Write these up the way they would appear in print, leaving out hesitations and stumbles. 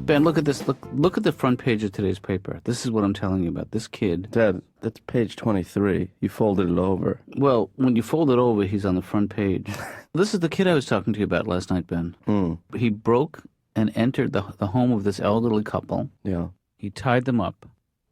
Ben, look at this. Look at the front page of today's paper. This is what I'm telling you about. This kid. Dad, that's page 23. You folded it over. Well, when you fold it over, he's on the front page. This is the kid I was talking to you about last night, Ben. He broke and entered the home of this elderly couple. Yeah. He tied them up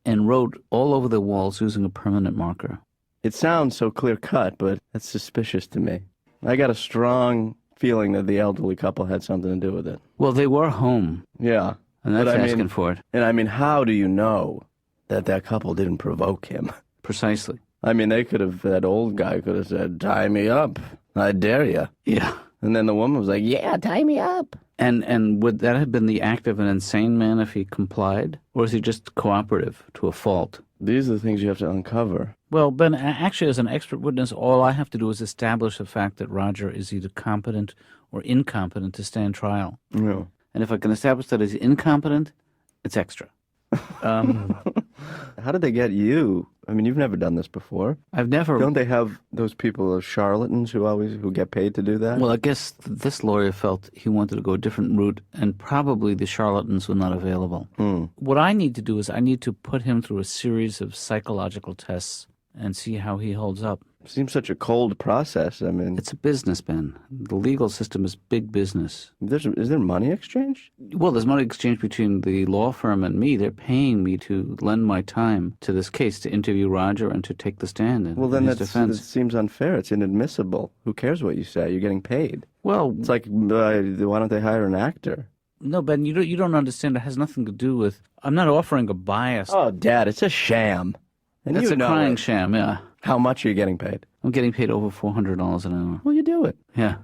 and wrote all over the walls using a permanent marker. It sounds so clear-cut, but that's suspicious to me. I got a strong feeling that the elderly couple had something to do with it. Well, they were home. Yeah. And that's asking for it. And I mean, how do you know that couple didn't provoke him? Precisely. I mean, that old guy could have said, tie me up. I dare you. Yeah. And then the woman was like, yeah, tie me up. And would that have been the act of an insane man if he complied? Or is he just cooperative to a fault? These are the things you have to uncover. Well, Ben, actually, as an expert witness, all I have to do is establish the fact that Roger is either competent or incompetent to stand trial. Yeah. And if I can establish that he's incompetent, it's extra. How did they get you? I mean, you've never done this before. I've never... Don't they have those people, those charlatans who get paid to do that? Well, I guess this lawyer felt he wanted to go a different route, and probably the charlatans were not available. What I need to do is I need to put him through a series of psychological tests and see how he holds up. Seems such a cold process. I mean... It's a business, Ben. The legal system is big business. Is there money exchange? Well, there's money exchange between the law firm and me. They're paying me to lend my time to this case, to interview Roger and to take the stand in his defense. That seems unfair. It's inadmissible. Who cares what you say? You're getting paid. Well... It's like, why don't they hire an actor? No, Ben, you don't understand. It has nothing to do with... I'm not offering a bias. Oh, Dad, it's a sham. And That's you a know crying it. sham, yeah. How much are you getting paid? I'm getting paid over $400 an hour. Well, you do it. Yeah.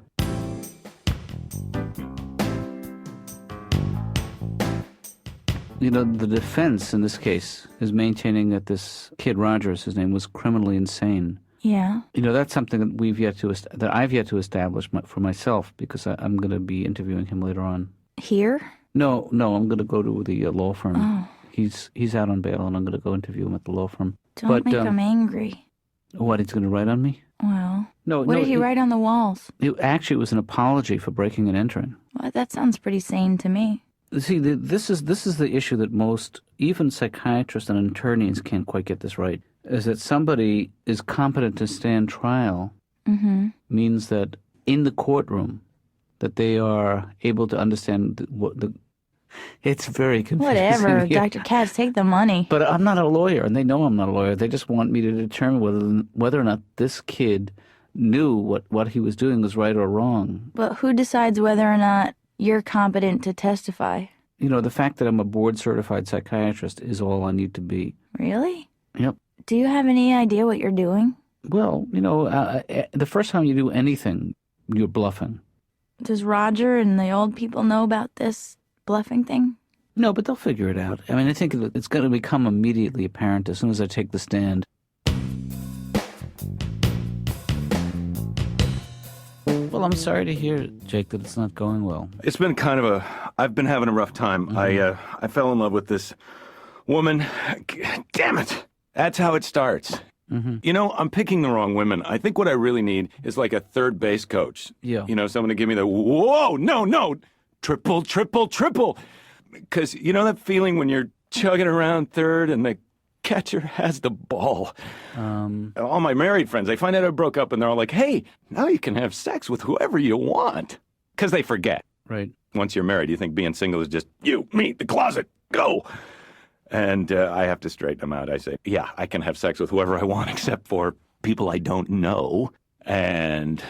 You know, the defense in this case is maintaining that this kid, Rogers, his name, was criminally insane. Yeah. You know, that's something that I've yet to establish for myself, because I'm going to be interviewing him later on. Here? No, I'm going to go to the law firm. Oh. He's out on bail, and I'm going to go interview him at the law firm. Don't make him angry. What, he's going to write on me? Well, what did he write on the walls? It actually was an apology for breaking and entering. Well, that sounds pretty sane to me. See, this is the issue that most, even psychiatrists and attorneys can't quite get this right, is that somebody is competent to stand trial means that in the courtroom that they are able to understand it's very confusing. Whatever, Dr. Katz, take the money. But I'm not a lawyer, and they know I'm not a lawyer. They just want me to determine whether or not this kid knew what he was doing was right or wrong. But who decides whether or not you're competent to testify? You know, the fact that I'm a board-certified psychiatrist is all I need to be. Really? Yep. Do you have any idea what you're doing? Well, you know, the first time you do anything, you're bluffing. Does Roger and the old people know about this bluffing thing? No, but they'll figure it out. I mean, I think it's going to become immediately apparent as soon as I take the stand. Well, I'm sorry to hear, Jake, that it's not going well. It's been I've been having a rough time. I fell in love with this woman. Damn it! That's how it starts. You know, I'm picking the wrong women. I think what I really need is like a third base coach. Yeah. You know, someone to give me the, whoa, no, triple. Because you know that feeling when you're chugging around third and the catcher has the ball. All my married friends, they find out I broke up and they're all like, hey, now you can have sex with whoever you want. Because they forget. Right. Once you're married, you think being single is just you, me, the closet, go. And I have to straighten them out. I say, yeah, I can have sex with whoever I want except for people I don't know and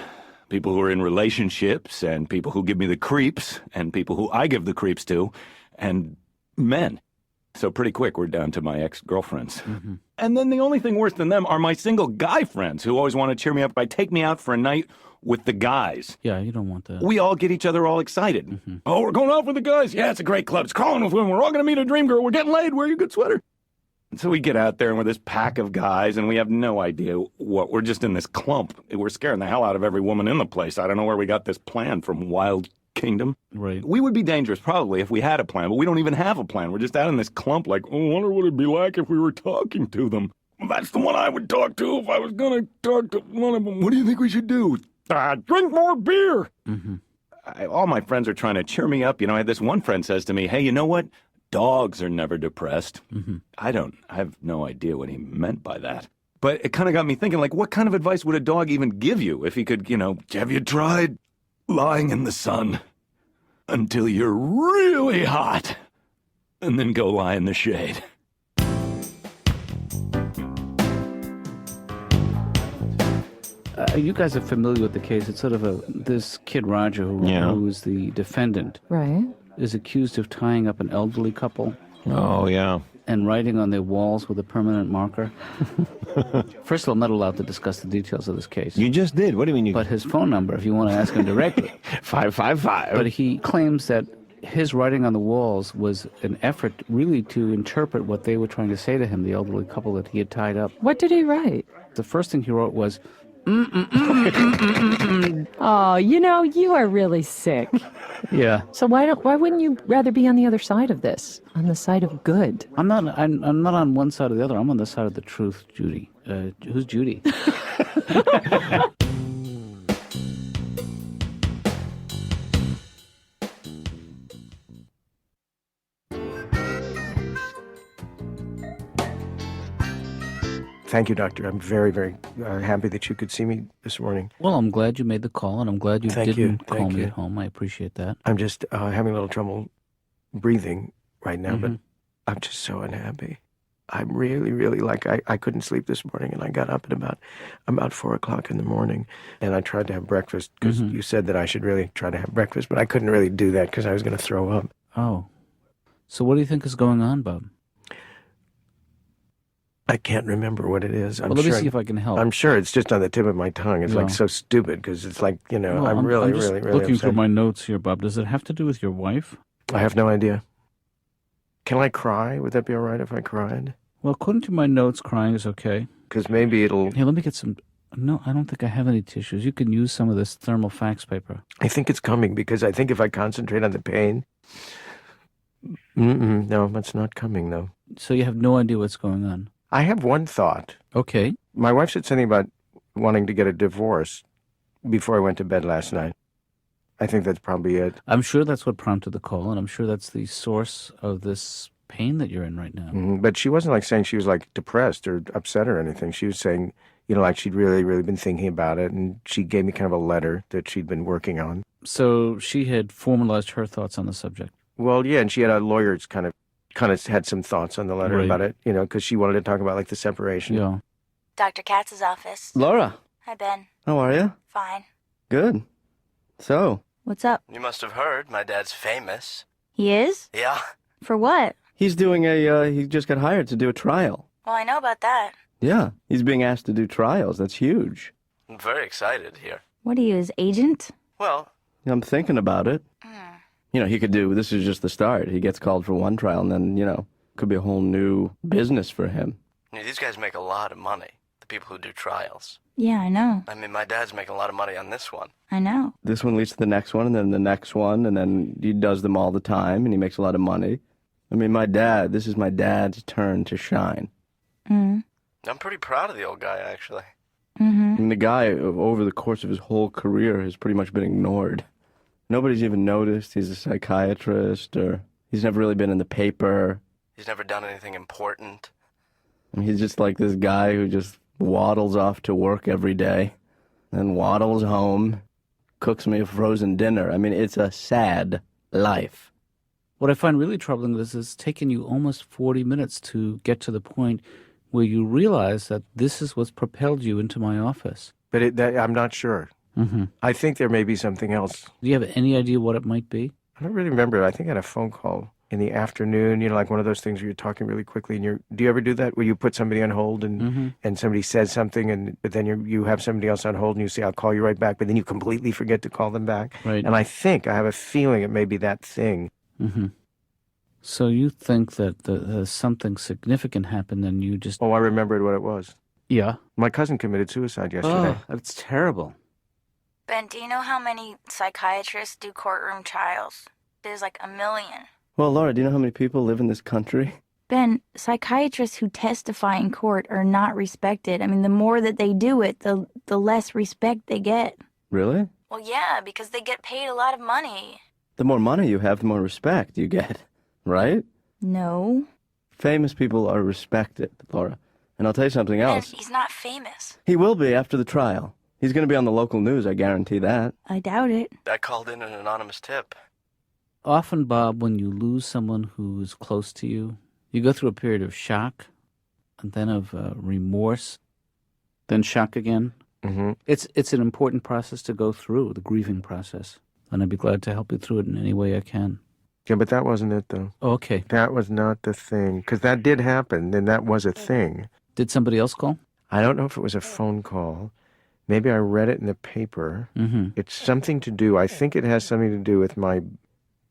people who are in relationships and people who give me the creeps and people who I give the creeps to and men. So pretty quick, we're down to my ex-girlfriends. And then the only thing worse than them are my single guy friends who always want to cheer me up by take me out for a night with the guys. Yeah, you don't want that. We all get each other all excited. Oh, we're going out with the guys. Yeah, it's a great club. It's crawling with women. We're all going to meet a dream girl. We're getting laid. Wear your good sweater. And so we get out there and we're this pack of guys and we have no idea what. We're just in this clump. We're scaring the hell out of every woman in the place. I don't know where we got this plan from Wild Kingdom. Right. We would be dangerous probably if we had a plan, but we don't even have a plan. We're just out in this clump like, oh, I wonder what it'd be like if we were talking to them. Well, that's the one I would talk to if I was going to talk to one of them. What do you think we should do? Drink more beer. all my friends are trying to cheer me up. I had this one friend says to me, hey, you know what? Dogs are never depressed. Mm-hmm. I have no idea what he meant by that. But it kind of got me thinking, like, what kind of advice would a dog even give you if he could, have you tried lying in the sun until you're really hot and then go lie in the shade? You guys are familiar with the case. It's sort of this kid Roger, who is the defendant, Right. is accused of tying up an elderly couple. Oh, yeah. And writing on their walls with a permanent marker. First of all, I'm not allowed to discuss the details of this case. You just did. What do you mean? But his phone number, if you want to ask him directly. 555. But he claims that his writing on the walls was an effort really to interpret what they were trying to say to him, the elderly couple that he had tied up. What did he write? The first thing he wrote was, Oh, you are really sick. Yeah. So why wouldn't you rather be on the other side of this? On the side of good? I'm not on one side or the other. I'm on the side of the truth, Judy. Who's Judy? Thank you, Doctor. I'm very, very happy that you could see me this morning. Well, I'm glad you made the call, and I'm glad you didn't call Thank me you. at home. I appreciate that. I'm just having a little trouble breathing right now, but I'm just so unhappy. I'm really, really I couldn't sleep this morning, and I got up at about 4 o'clock in the morning, and I tried to have breakfast because you said that I should really try to have breakfast, but I couldn't really do that because I was going to throw up. Oh. So what do you think is going on, Bob? I can't remember what it is. Let me see if I can help. I'm sure it's just on the tip of my tongue. It's like so stupid because it's like, Well, I'm really, just really, really looking upset. through my notes here, Bob. Does it have to do with your wife? I have no idea. Can I cry? Would that be all right if I cried? Well, according to my notes, crying is okay. Because maybe it'll... Here, let me get some... No, I don't think I have any tissues. You can use some of this thermal fax paper. I think it's coming because I think if I concentrate on the pain... No, it's not coming, though. So you have no idea what's going on? I have one thought. Okay. My wife said something about wanting to get a divorce before I went to bed last night. I think that's probably it. I'm sure that's what prompted the call, and I'm sure that's the source of this pain that you're in right now. But she wasn't like saying she was like depressed or upset or anything. She was saying, like she'd really, really been thinking about it, and she gave me kind of a letter that she'd been working on. So she had formalized her thoughts on the subject. Well, yeah, and she had a lawyer's kind of had some thoughts on the letter Right. about it, because she wanted to talk about like the separation. Yeah. Dr. Katz's office. Laura, Hi, Ben. how are you? Fine. Good. So? What's up? You must have heard my dad's famous. He is? Yeah. For what? He's doing he just got hired to do a trial. Well, I know about that. Yeah, he's being asked to do trials. That's huge. I'm very excited here. What are you, his agent? Well, I'm thinking about it. He could this is just the start. He gets called for one trial and then, could be a whole new business for him. these guys make a lot of money, the people who do trials. Yeah, I know. I mean, my dad's making a lot of money on this one. I know. This one leads to the next one and then the next one, and then he does them all the time and he makes a lot of money. I mean, this is my dad's turn to shine. Mm. I'm pretty proud of the old guy, actually. Mm-hmm. And the guy, over the course of his whole career, has pretty much been ignored. Nobody's even noticed he's a psychiatrist, or he's never really been in the paper. He's never done anything important. I mean, he's just like this guy who just waddles off to work every day, then waddles home, cooks me a frozen dinner. I mean, it's a sad life. What I find really troubling is it's taken you almost 40 minutes to get to the point where you realize that this is what's propelled you into my office. But I'm not sure. Mm-hmm. I think there may be something else. Do you have any idea what it might be? I don't really remember. I think I had a phone call in the afternoon, like one of those things where you're talking really quickly. And do you ever do that, where you put somebody on hold and somebody says something, but then you have somebody else on hold and you say, I'll call you right back, but then you completely forget to call them back. Right. And I have a feeling it may be that thing. Mm-hmm. So you think that something significant happened and you just... Oh, I remembered what it was. Yeah? My cousin committed suicide yesterday. Oh, that's terrible. Ben, do you know how many psychiatrists do courtroom trials? There's like 1 million. Well, Laura, do you know how many people live in this country? Ben, psychiatrists who testify in court are not respected. I mean, the more that they do it, the less respect they get. Really? Well, yeah, because they get paid a lot of money. The more money you have, the more respect you get, right? No. Famous people are respected, Laura. And I'll tell you something And else. he's not famous. He will be after the trial. He's going to be on the local news, I guarantee that. I doubt it. I called in an anonymous tip. Often, Bob, when you lose someone who is close to you, you go through a period of shock, and then of remorse, then shock again. Mm-hmm. It's an important process to go through, the grieving process. And I'd be glad to help you through it in any way I can. Yeah, but that wasn't it, though. Okay. That was not the thing. Because that did happen, and that was a thing. Did somebody else call? I don't know if it was a phone call. Maybe I read it in the paper. Mm-hmm. It's something to do, I think it has something to do with my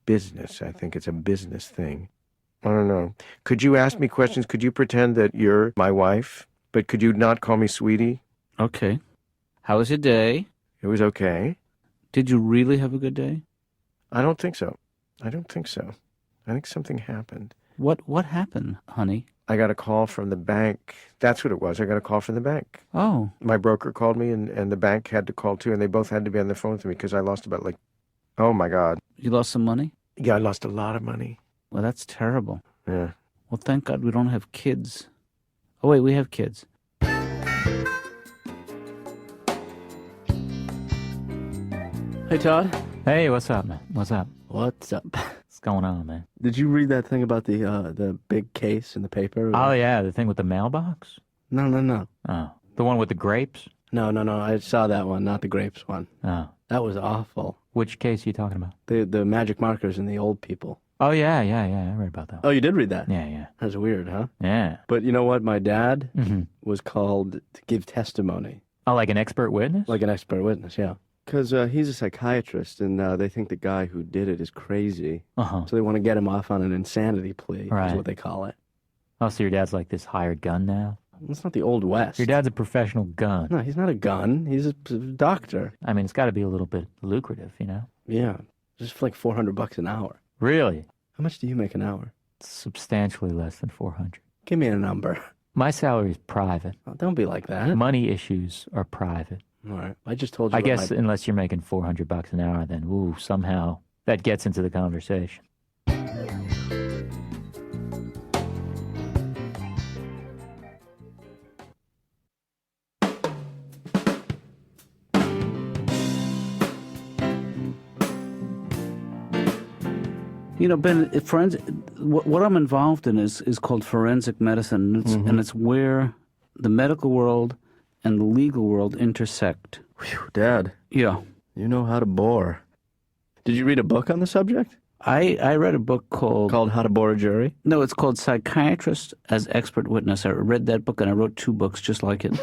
business. I think it's a business thing. I don't know. Could you ask me questions? Could you pretend that you're my wife? But could you not call me sweetie? Okay. How was your day? It was okay. Did you really have a good day? I don't think so. I don't think so. I think something happened. What happened, honey? I got a call from the bank. That's what it was. I got a call from the bank. Oh. My broker called me, and the bank had to call too, and they both had to be on the phone with me because I lost about oh my God. You lost some money? Yeah, I lost a lot of money. Well, that's terrible. Yeah. Well, thank God we don't have kids. Oh, wait, we have kids. Hey, Todd. Hey, what's up, man? What's up? What's up? What's going on, man? Did you read that thing about the big case in the paper? Oh, yeah, the thing with the mailbox? No. Oh, the one with the grapes? No. I saw that one, not the grapes one. Oh, That was awful. which case are you talking about? The magic markers and the old people. Oh, yeah, I read about that. Oh, you did read that? Yeah. That's weird, huh? Yeah. But you know what? My dad Mm-hmm. was called to give testimony. Oh, like an expert witness? Like an expert witness, yeah. Because he's a psychiatrist, and they think the guy who did it is crazy. Uh-huh. So they want to get him off on an insanity plea, is Right. what they call it. Oh, so your dad's like this hired gun now? It's not the Old West. Your dad's a professional gun. No, he's not a gun. He's a doctor. I mean, it's got to be a little bit lucrative, you know? Yeah, just for like $400 an hour. Really? How much do you make an hour? Substantially less than 400. Give me a number. My salary is private. Oh, don't be like that. Money issues are private. All right, I just told you. I what guess my- unless you're making $400 an hour, then ooh, somehow that gets into the conversation. You know, Ben, what I'm involved in is called forensic medicine, and it's where the medical world and the legal world intersect. Whew, Dad, Yeah. you know how to bore. Did you read a book on the subject? I read a book called How to Bore a Jury? No, it's called Psychiatrist as Expert Witness. I read that book and I wrote 2 books just like it.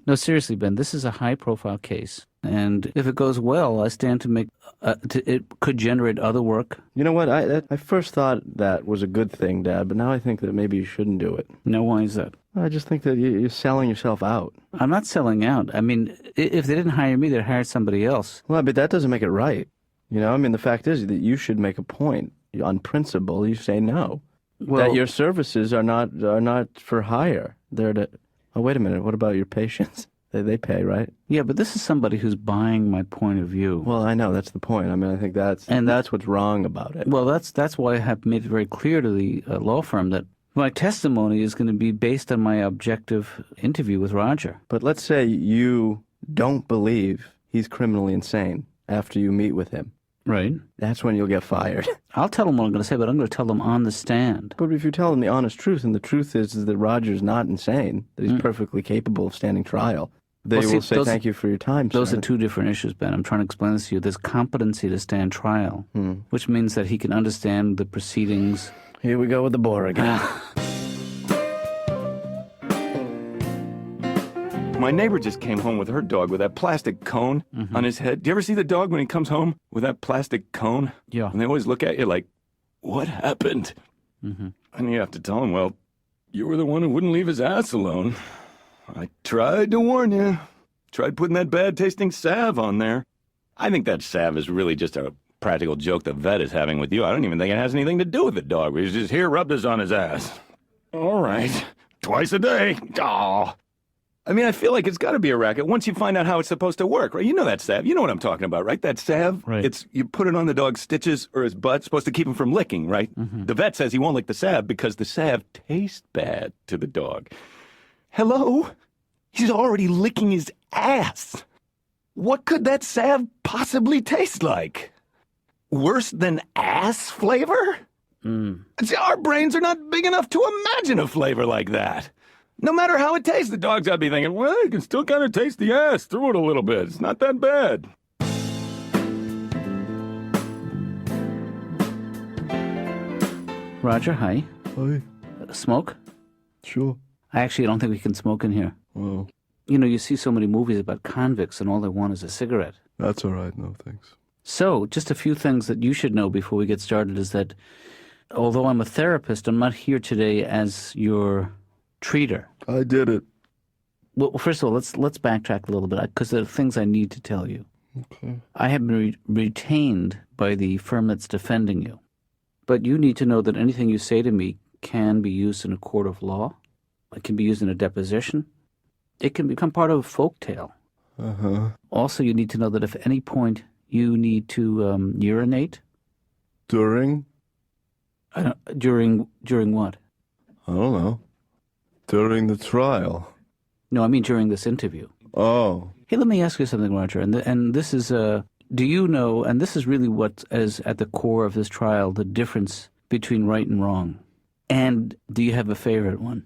No, seriously, Ben, this is a high-profile case. And if it goes well, I stand to make, it could generate other work. You know what? I first thought that was a good thing, Dad, but now I think that maybe you shouldn't do it. No, why is that? I just think that you're selling yourself out. I'm not selling out. I mean, if they didn't hire me, they'd hire somebody else. Well, but that doesn't make it right. You know, I mean, the fact is that you should make a point. On principle, you say no. Well, That your services are not for hire. They're to... Oh, wait a minute. What about your patients? They pay, right? yeah, but this is somebody who's buying my point of view. Well, I know. That's the point. I mean, I think that's what's wrong about it. Well, that's why I have made it very clear to the law firm that my testimony is going to be based on my objective interview with Roger. But let's say you don't believe he's criminally insane after you meet with him. Right. That's when you'll get fired. I'll tell them what I'm going to say, but I'm going to tell them on the stand. But if you tell them the honest truth, and the truth is that Roger's not insane, that he's perfectly capable of standing trial, they Well, see, will say those- thank you for your time, Those sir. are 2 different issues, Ben. I'm trying to explain this to you. There's competency to stand trial, which means that he can understand the proceedings. Here we go with the bore again. My neighbor just came home with her dog with that plastic cone on his head. Do you ever see the dog when he comes home with that plastic cone? Yeah. And they always look at you like, what happened? And you have to tell him, well, you were the one who wouldn't leave his ass alone. I tried to warn you. Tried putting that bad-tasting salve on there. I think that salve is really just a practical joke the vet is having with you. I don't even think it has anything to do with the dog. He's just here, rubbed us on his ass. All right. Twice a day. Aw. I mean, I feel like it's got to be a racket once you find out how it's supposed to work, right? You know that salve. You know what I'm talking about, right? That salve. Right. You put it on the dog's stitches or his butt, supposed to keep him from licking, right? The vet says he won't lick the salve because the salve tastes bad to the dog. Hello? He's already licking his ass. What could that salve possibly taste like? Worse than ass flavor? See, our brains are not big enough to imagine a flavor like that. No matter how it tastes, the dog's got to be thinking, well, you can still kind of taste the ass through it a little bit. It's not that bad. Roger, hi. Hi. Smoke? Sure. I actually don't think we can smoke in here. Well, You know, you see so many movies about convicts and all they want is a cigarette. that's all right. No, thanks. So, just a few things that you should know before we get started is that although I'm a therapist, I'm not here today as your treater. I did it. Well, first of all, let's backtrack a little bit because there are things I need to tell you. Okay. I have been retained by the firm that's defending you. But you need to know that anything you say to me can be used in a court of law. It can be used in a deposition. It can become part of a folk tale. Uh-huh. Also, you need to know that if at any point you need to urinate. During? During what? I don't know. During the trial. No, I mean during this interview. Oh. Hey, let me ask you something, Roger. And this is, do you know, and this is really what is at the core of this trial, the difference between right and wrong. And do you have a favorite one?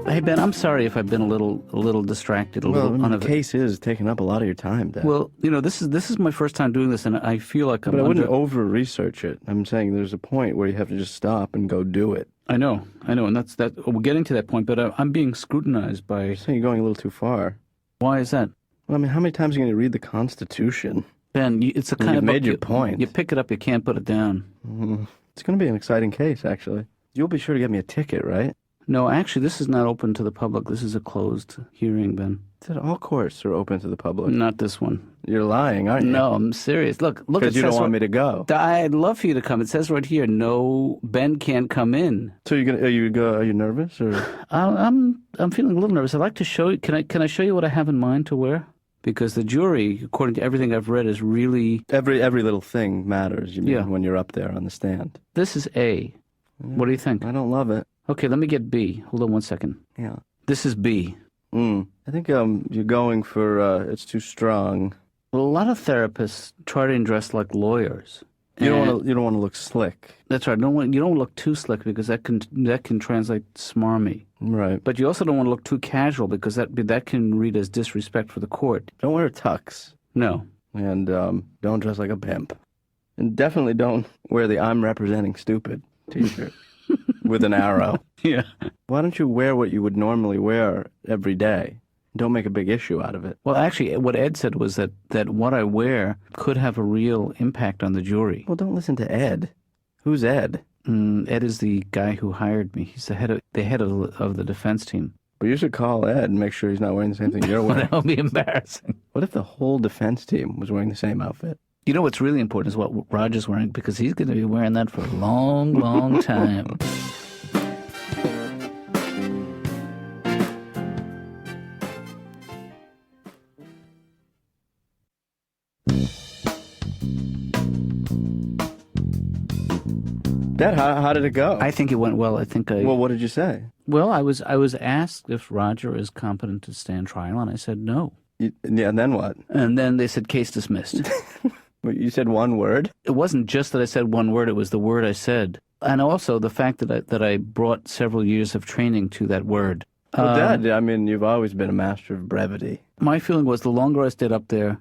Hey, Ben, I'm sorry if I've been a little distracted, The case is taking up a lot of your time, Dad. Well, you know, this is my first time doing this, and I feel like But I wouldn't over-research it. I'm saying there's a point where you have to just stop and go do it. I know, and that's we're getting to that point, but I'm being scrutinized by... You're saying you're going a little too far. Why is that? Well, I mean, how many times are you going to read the Constitution? Ben, it's a kind You've of... made your point. You pick it up, you can't put it down. It's going to be an exciting case, actually. You'll be sure to get me a ticket, right? No, actually, this is not open to the public. This is a closed hearing, Ben. Said all courts are open to the public. Not this one. You're lying, aren't you? No, I'm serious. Look. Because you don't want me to go. I'd love for you to come. It says right here, no, Ben can't come in. So are you nervous or? I'm feeling a little nervous. I'd like to show you. Can I show you what I have in mind to wear? Because the jury, according to everything I've read, is really Every little thing matters. You mean when you're up there on the stand? This is A. What do you think? I don't love it. Okay, let me get B. Hold on one second. Yeah. This is B. I think you're going for it's too strong. Well, a lot of therapists try to dress like lawyers. You don't want to look slick. That's right. You don't want to look too slick because that can translate smarmy. Right. But you also don't want to look too casual because that can read as disrespect for the court. Don't wear tux. No. And don't dress like a pimp. And definitely don't wear the "I'm representing stupid" t-shirt with an arrow. Yeah. Why don't you wear what you would normally wear every day? Don't make a big issue out of it. Well, actually, what Ed said was that what I wear could have a real impact on the jury. Well, don't listen to Ed. Who's Ed? Ed is the guy who hired me. He's the head of the defense team. But you should call Ed and make sure he's not wearing the same thing you're wearing. That would be embarrassing. What if the whole defense team was wearing the same outfit? You know what's really important is what Roger's wearing because he's going to be wearing that for a long, long time. Dad, how did it go? I think it went well. Well, what did you say? Well, I was asked if Roger is competent to stand trial, and I said no. Yeah, and then what? And then they said case dismissed. You said one word? It wasn't just that I said one word, it was the word I said. And also the fact that I brought several years of training to that word. Well, Dad, I mean, you've always been a master of brevity. My feeling was the longer I stayed up there,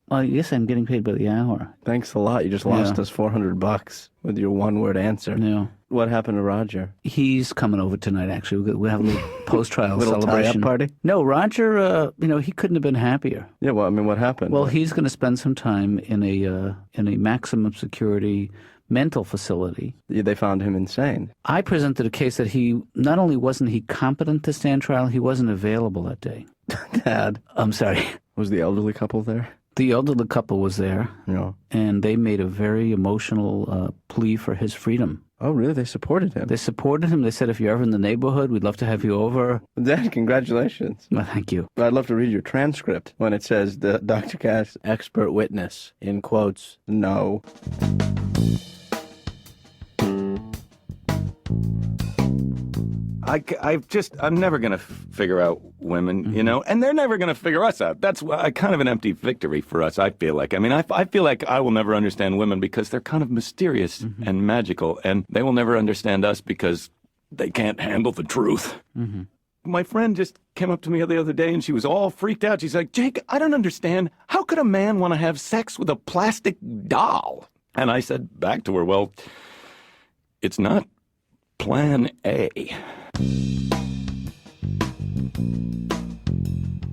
well, yes, I'm getting paid by the hour. Thanks a lot. You just lost us $400 with your one-word answer. Yeah. What happened to Roger? He's coming over tonight, actually. We have a little post-trial little celebration. tie-up party? No, Roger, he couldn't have been happier. Yeah, well, I mean, what happened? Well, he's going to spend some time in a maximum security mental facility. They found him insane. I presented a case that he, not only wasn't he competent to stand trial, he wasn't available that day. Dad. I'm sorry. Was the elderly couple there? The elderly couple was there, Yeah. and they made a very emotional plea for his freedom. Oh, really? They supported him? They supported him. They said, if you're ever in the neighborhood, we'd love to have you over. Dad, congratulations. Well, thank you. I'd love to read your transcript when it says the Dr. Katz expert witness, in quotes, no. I'm never going to figure out women, you know, and they're never going to figure us out. That's kind of an empty victory for us, I feel like. I mean, I feel like I will never understand women because they're kind of mysterious and magical, and they will never understand us because they can't handle the truth. My friend just came up to me the other day, and she was all freaked out. She's like, Jake, I don't understand. How could a man want to have sex with a plastic doll? And I said back to her, well, it's not plan A.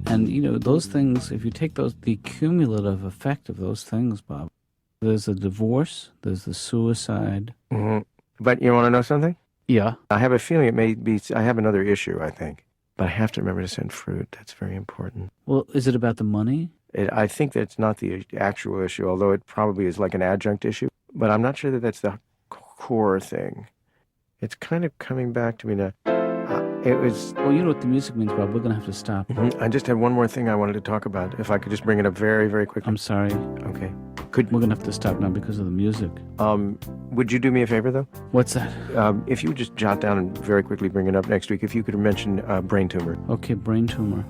And, you know, those things, if you take the cumulative effect of those things, Bob, there's the divorce, there's the suicide. But you want to know something? Yeah. I have a feeling it may be, I have another issue, I think. But I have to remember to send fruit. That's very important. Well, is it about the money? I think that's not the actual issue, although it probably is like an adjunct issue. But I'm not sure that that's the core thing. It's kind of coming back to me now. It was... Well, you know what the music means, Bob. We're going to have to stop. I just had one more thing I wanted to talk about. If I could just bring it up very, very quickly. I'm sorry. Okay. We're going to have to stop now because of the music. Would you do me a favor, though? What's that? If you would just jot down and very quickly bring it up next week, if you could mention brain tumor. Okay, brain tumor.